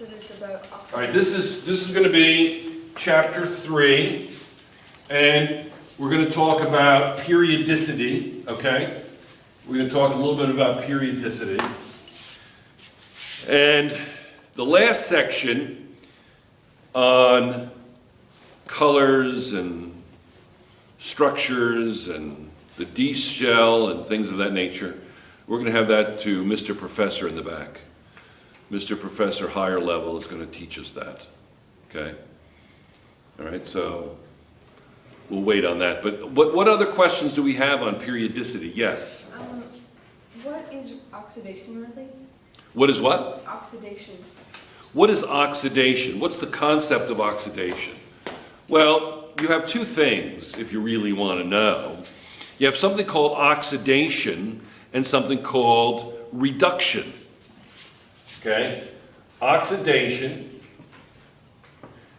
So it's about oxidation. All right, this is going to be chapter 3, and we're going to talk about periodicity, okay? We're going to talk a little bit about periodicity. And the last section on colors and structures and the D shell and things of that nature, we're going to have that to Mr. Professor in the back. Mr. Professor, higher level, is going to teach us that, okay? All right, so we'll wait on that. But what other questions do we have on periodicity? Yes? What is oxidation really? What is what? Oxidation. What is oxidation? What's the concept of oxidation? Well, you have two things if you really want to know. You have something called oxidation and something called reduction. Okay? Oxidation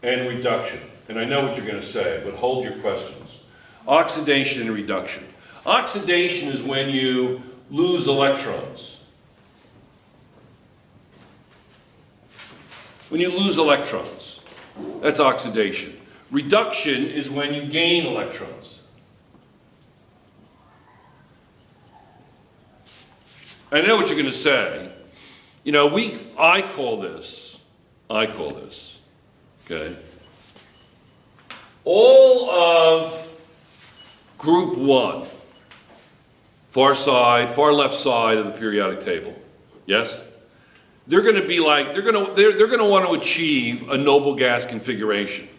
and reduction. And I know what you're going to say, but hold your questions. Oxidation and reduction. Oxidation is when you lose electrons. When you lose electrons, that's oxidation. Reduction is when you gain electrons. I know what you're going to say. You know, I call this, okay? All of group 1, far left side of the periodic table, yes? They're going to be like, they're going to want to achieve a noble gas configuration.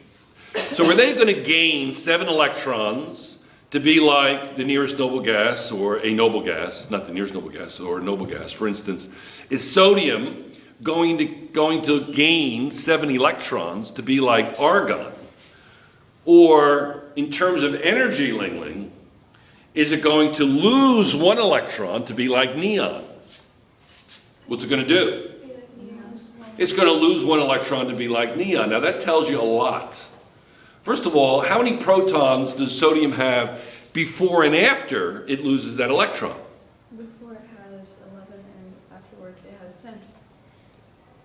So are they going to gain 7 electrons to be like the nearest noble gas or a noble gas, not the nearest noble gas, or a noble gas? For instance, is sodium going to gain 7 electrons to be like argon? Or in terms of energy lingling, is it going to lose 1 electron to be like neon? What's it going to do? It's going to lose 1 electron to be like neon. Now that tells you a lot. First of all, how many protons does sodium have before and after it loses that electron? Before it has 11 and afterwards it has 10.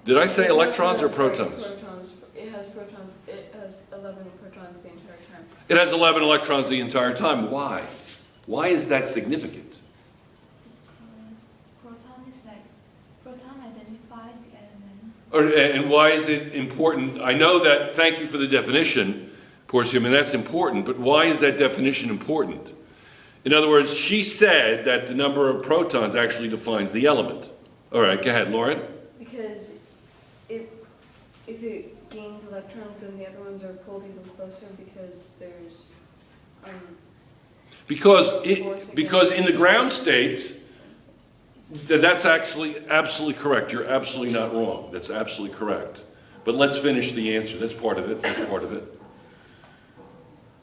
Did I say electrons or protons? Protons. It has protons. It has 11 protons the entire time. It has 11 electrons the entire time. Why? Why is that significant? Because proton is like, proton identified the elements. And why is it important? I know that, thank you for the definition, Porcium, and that's important, but why is that definition important? In other words, she said that the number of protons actually defines the element. All right, go ahead, Lauren. Because if it gains electrons, then the other ones are pulled even closer because there's Because in the ground state, that's actually absolutely correct. You're absolutely not wrong. That's absolutely correct. But let's finish the answer. That's part of it. That's part of it.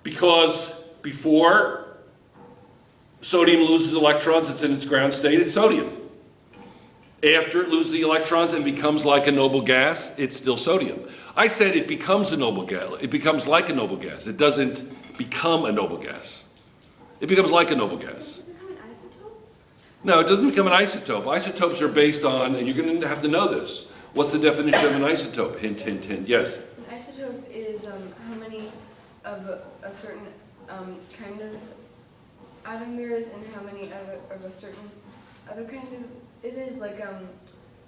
Because before sodium loses electrons, it's in its ground state, it's sodium. After it loses the electrons and becomes like a noble gas, it's still sodium. I said it becomes a noble gas. It becomes like a noble gas. It doesn't become a noble gas. It becomes like a noble gas. Does it become an isotope? No, it doesn't become an isotope. Isotopes are based on, and you're going to have to know this. What's the definition of an isotope? Hint, hint, hint. Yes? An isotope is how many of a certain kind of atom there is, and how many of a certain other kind of. It is like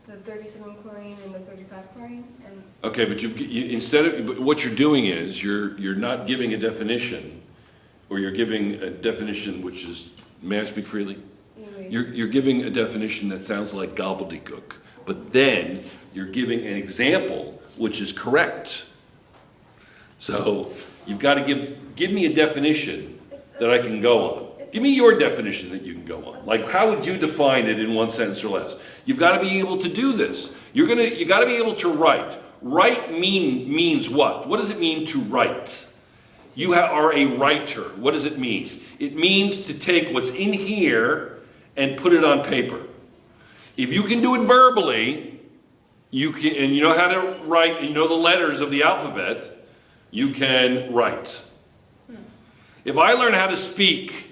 the 37 chlorine and the 35 chlorine. And Okay, but instead of what you're doing is you're not giving a definition, or you're giving a definition which is, may I speak freely? You're giving a definition that sounds like gobbledygook, but then you're giving an example which is correct. So you've got to give me a definition that I can go on. Give me your definition that you can go on. Like, how would you define it in 1 sentence or less? You've got to be able to do this. You got to be able to write. Write means what? What does it mean to write? You are a writer. What does it mean? It means to take what's in here and put it on paper. If you can do it verbally, you can, and you know how to write, and you know the letters of the alphabet, you can write. If I learn how to speak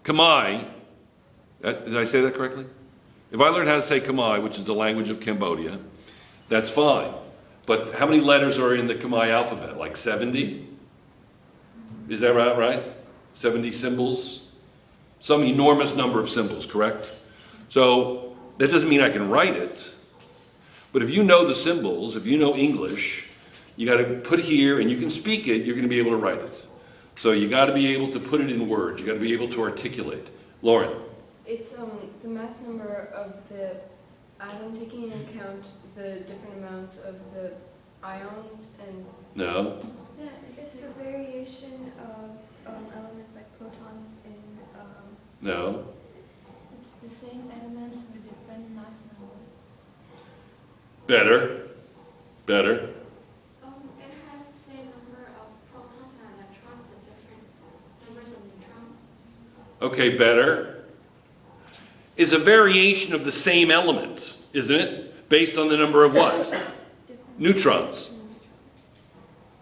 Khmer, did I say that correctly? If I learn how to say Khmer, which is the language of Cambodia, that's fine. But how many letters are in the Khmer alphabet? Like 70? Is that right? 70 symbols? Some enormous number of symbols, correct? So that doesn't mean I can write it. But if you know the symbols, if you know English, you got to put here, and you can speak it, you're going to be able to write it. So you got to be able to put it in words. You got to be able to articulate. Lauren? It's the mass number of the atom taking into account the different amounts of the ions and... No. Yeah, it's a variation of elements like protons in. No. It's the same elements with different mass number. Better. It has the same number of protons and electrons, but different numbers of neutrons. Okay, better. Is a variation of the same element, isn't it? Based on the number of what? Neutrons.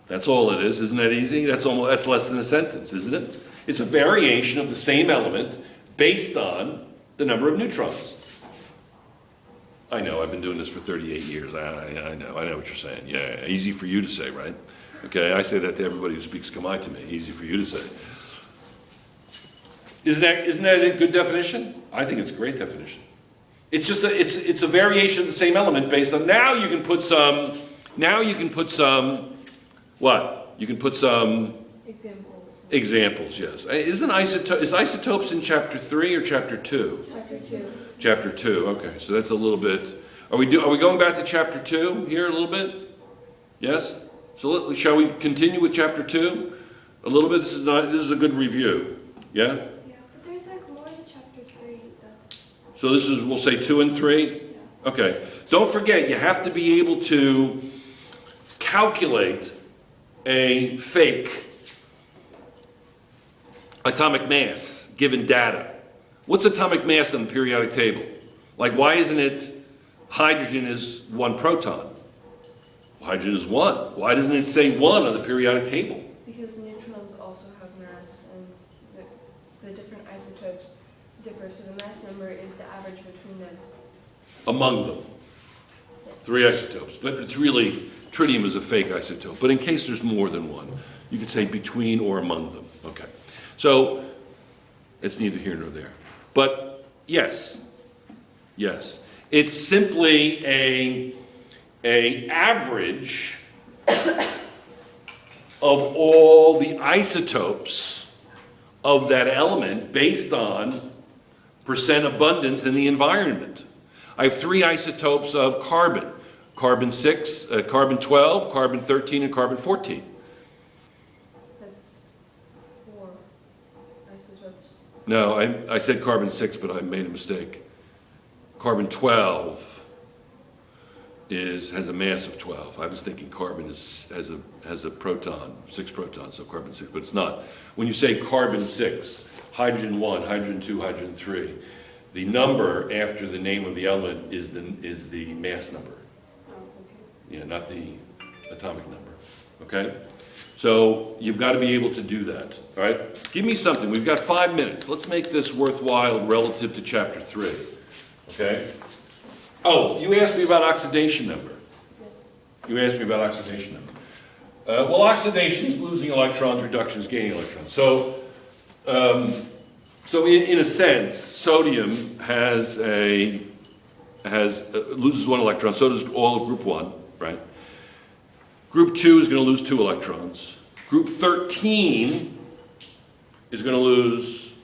That's all it is. Isn't that easy? That's less than a sentence, isn't it? It's a variation of the same element based on the number of neutrons. I know, I've been doing this for 38 years. I know what you're saying. Yeah, easy for you to say, right? Okay, I say that to everybody who speaks Khmer to me. Easy for you to say. Isn't that a good definition? I think it's a great definition. It's just it's a variation of the same element based on, now you can put some what? You can put some examples, yes. Is isotopes in chapter 3 or chapter 2? Chapter 2. Chapter 2, okay, so that's a little bit, are we going back to chapter 2 here a little bit? Yes? So shall we continue with chapter 2? A little bit, this is a good review, yeah? Yeah, but there's like more in chapter 3 that's. So this is, we'll say 2 and 3? Yeah. Okay. Don't forget, you have to be able to calculate a fake atomic mass given data. What's atomic mass on the periodic table? Like, why isn't it hydrogen is 1 proton? Hydrogen is 1. Why doesn't it say 1 on the periodic table? Because neutrons also have mass, and the different isotopes differ, so the mass number is the average between them. Among them. Yes. 3 isotopes. But it's really, tritium is a fake isotope. But in case there's more than one, you could say between or among them. Okay. So, it's neither here nor there. But, yes. It's simply a average of all the isotopes of that element based on percent abundance in the environment. I have 3 isotopes of carbon. Carbon 12, carbon 13, and carbon 14. That's 4 isotopes. No, I said carbon 6, but I made a mistake. Carbon 12 has a mass of 12. I was thinking carbon has a proton, 6 protons, so carbon 6, but it's not. When you say carbon 6, hydrogen 1, hydrogen 2, hydrogen 3, the number after the name of the element is the mass number. Oh, okay. Yeah, not the atomic number. Okay? So you've got to be able to do that. All right? Give me something. We've got 5 minutes. Let's make this worthwhile relative to chapter 3. Okay? Oh, you asked me about oxidation number. Yes. You asked me about oxidation number. Well, oxidation is losing electrons, reduction is gaining electrons. So in a sense, sodium loses 1 electron. So does all of group 1, right? Group 2 is going to lose 2 electrons. Group 13 is going to lose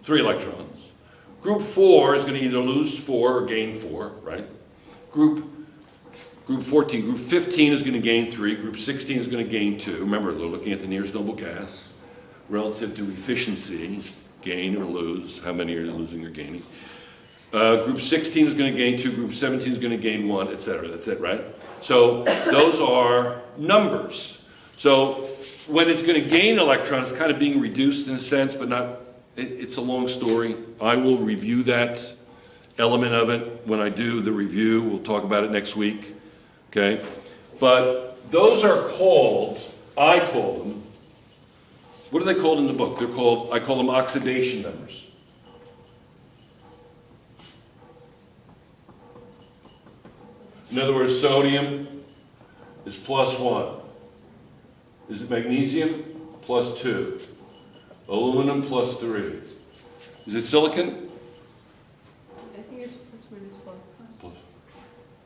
3 electrons. Group 4 is going to either lose 4 or gain 4, right? Group 14, group 15 is going to gain 3. Group 16 is going to gain 2. Remember, they're looking at the nearest noble gas relative to efficiency, gain or lose. How many are you losing or gaining? Group 16 is going to gain 2. Group 17 is going to gain 1, etc. That's it, right? So those are numbers. So when it's going to gain electrons, it's kind of being reduced in a sense, but not. It's a long story. I will review that element of it when I do the review. We'll talk about it next week. Okay? But those are called, I call them, what are they called in the book? I call them oxidation numbers. In other words, sodium is +1. Is it magnesium? +2. Aluminum +3. Is it silicon? I think it's plus minus plus.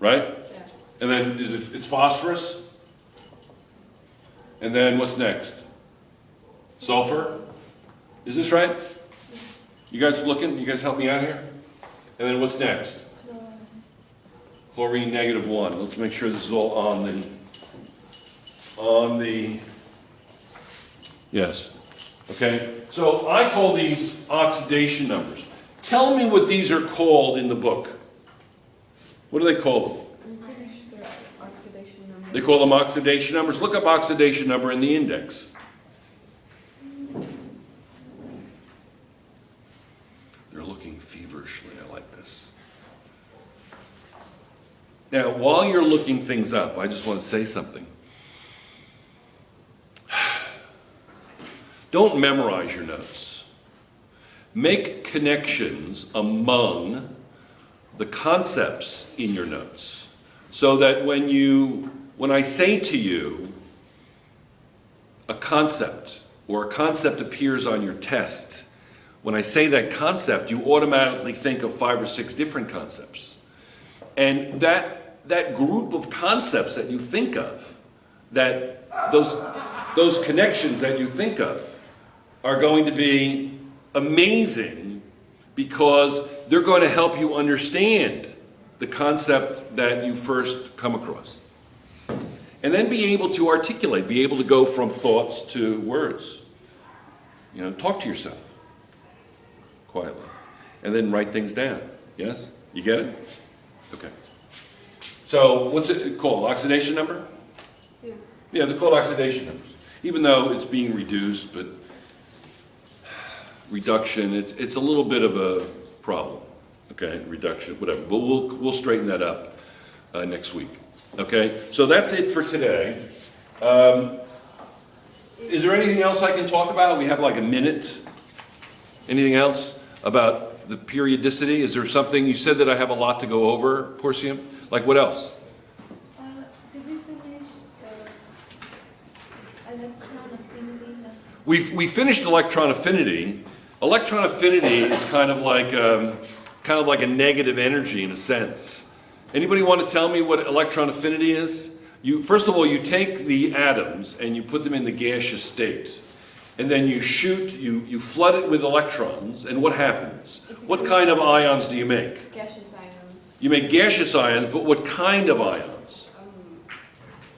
Right? Yeah. And then it's phosphorus. And then what's next? Sulfur. Is this right? You guys looking? You guys help me out here? And then what's next? Chlorine -1. Let's make sure this is all on the, yes. Okay, so I call these oxidation numbers. Tell me what these are called in the book. What do they call them? I'm pretty sure they're oxidation number. They call them oxidation numbers. Look up oxidation number in the index. They're looking feverishly. I like this. Now, while you're looking things up, I just want to say something. Don't memorize your notes. Make connections among the concepts in your notes so that when I say to you a concept or a concept appears on your test, when I say that concept, you automatically think of 5 or 6 different concepts. And that group of concepts that you think of, those connections that you think of, are going to be amazing because they're going to help you understand the concept that you first come across. And then be able to articulate, be able to go from thoughts to words. You know, talk to yourself quietly. And then write things down. Yes? You get it? Okay. So what's it called? Oxidation number? Yeah. Yeah, they're called oxidation numbers. Even though it's being reduced, but reduction, it's a little bit of a problem. Okay, reduction, whatever. But we'll straighten that up next week. Okay, so that's it for today. Is there anything else I can talk about? We have like a minute. Anything else about the periodicity? Is there something, you said that I have a lot to go over, Porcium? Like what else? Did we finish electron affinity lesson? We finished electron affinity. Electron affinity is kind of like a negative energy in a sense. Anybody want to tell me what electron affinity is? First of all, you take the atoms and you put them in the gaseous state. And then you flood it with electrons, and what happens? What kind of ions do you make? Gaseous ions. You make gaseous ions, but what kind of ions?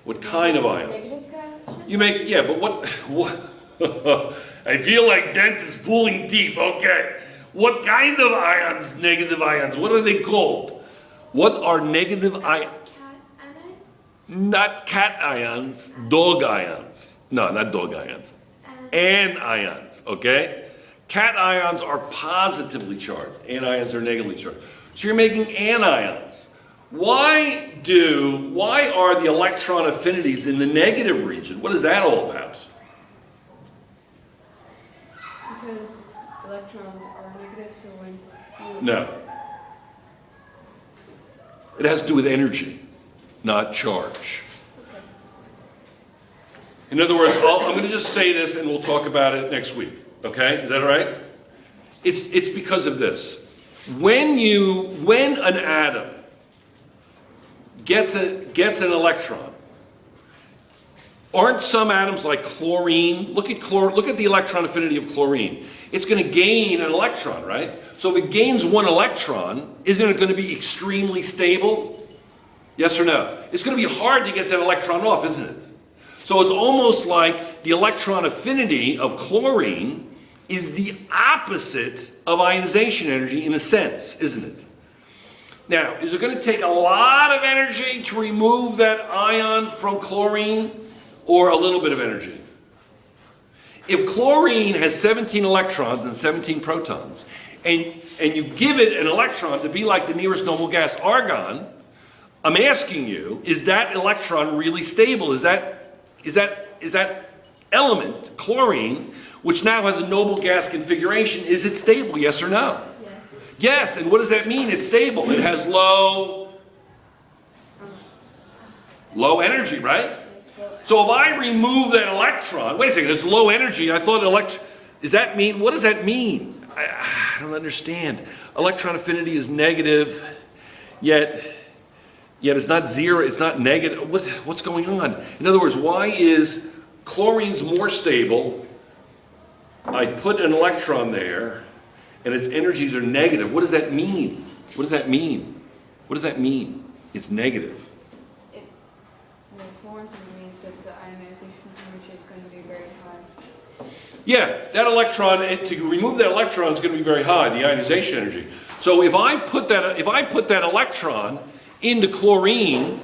What kind of ions? Negative gaseous? You make, yeah, but what I feel like dentists pulling teeth, okay. What kind of ions, negative ions? What are they called? What are negative ions? Cat anions? Not cat ions, dog ions. No, not dog ions. Anions, okay? Cat ions are positively charged. Anions are negatively charged. So you're making anions. Why are the electron affinities in the negative region? What is that all about? Because electrons are negative, so when you... No. It has to do with energy, not charge. In other words, I'm going to just say this and we'll talk about it next week. Okay? Is that all right? It's because of this. When an atom gets an electron, aren't some atoms like chlorine? Look at the electron affinity of chlorine. It's going to gain an electron, right? So if it gains one electron, isn't it going to be extremely stable? Yes or no? It's going to be hard to get that electron off, isn't it? So it's almost like the electron affinity of chlorine is the opposite of ionization energy in a sense, isn't it? Now, is it going to take a lot of energy to remove that ion from chlorine or a little bit of energy? If chlorine has 17 electrons and 17 protons, and you give it an electron to be like the nearest noble gas, argon, I'm asking you, is that electron really stable? Is that element, chlorine, which now has a noble gas configuration, is it stable, yes or no? Yes. Yes, and what does that mean? It's stable. It has low Low energy, right? Yes, well, So if I remove that electron, wait a second, it's low energy. I thought does that mean, what does that mean? I don't understand. Electron affinity is negative, yet it's not zero, it's not negative. What's going on? In other words, why is chlorine's more stable? I put an electron there, and its energies are negative. What does that mean? What does that mean? What does that mean? It's negative. well, chlorine means that the ionization temperature is going to be very high. Yeah, that electron, to remove that electron is going to be very high, the ionization energy. So if I put that electron into chlorine,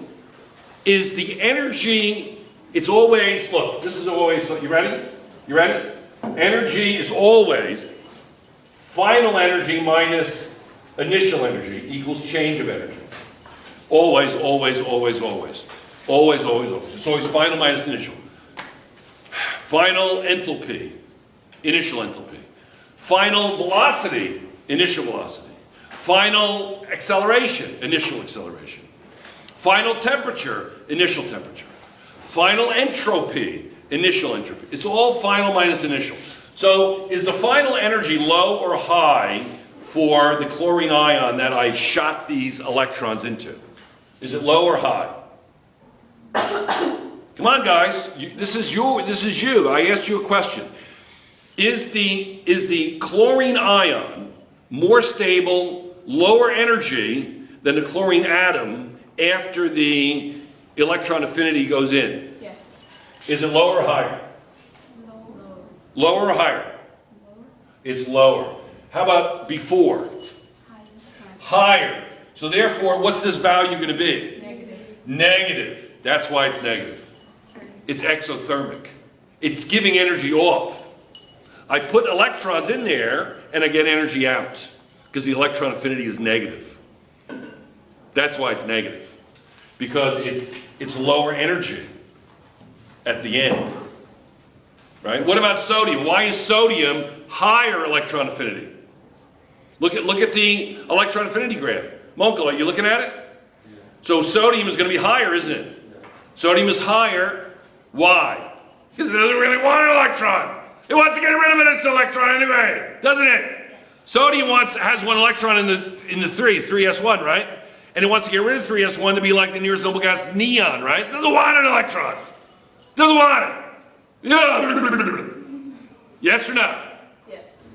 is the energy, it's always, look, this is always, you ready? You ready? Energy is always final energy minus initial energy equals change of energy. Always, always, always, always. Always, always, always. It's always final minus initial. Final enthalpy, initial enthalpy. Final velocity, initial velocity. Final acceleration, initial acceleration. Final temperature, initial temperature. Final entropy, initial entropy. It's all final minus initial. So is the final energy low or high for the chlorine ion that I shot these electrons into? Is it low or high? Come on, guys. This is you. I asked you a question. Is the chlorine ion more stable, lower energy than the chlorine atom after the electron affinity goes in? Yes. Is it lower or higher? Lower. Lower or higher? Lower. It's lower. How about before? Higher. So therefore, what's this value going to be? Negative. Negative. That's why it's negative. It's exothermic. It's giving energy off. I put electrons in there and I get energy out because the electron affinity is negative. That's why it's negative. Because it's lower energy at the end. Right? What about sodium? Why is sodium higher electron affinity? Look at the electron affinity graph. Monkel, are you looking at it? So sodium is going to be higher, isn't it? Sodium is higher. Why? Because it doesn't really want an electron. It wants to get rid of its electron anyway, doesn't it? Yes. Sodium has one electron in the 3s1, right? And it wants to get rid of 3s1 to be like the nearest noble gas neon, right? It doesn't want an electron. Doesn't want it. Yeah. Yes or no? Yes.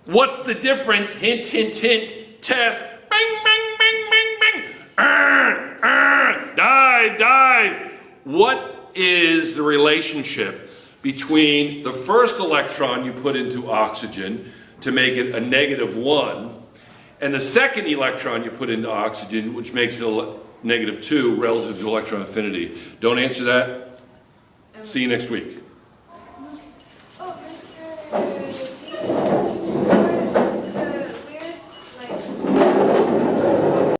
What's the difference? Hint, hint, hint. Test. Bing, bing, bing, bing, bing. Dive. What is the relationship between the first electron you put into oxygen to make it a -1 and the second electron you put into oxygen, which makes it a -2 relative to electron affinity? Don't answer that. See you next week.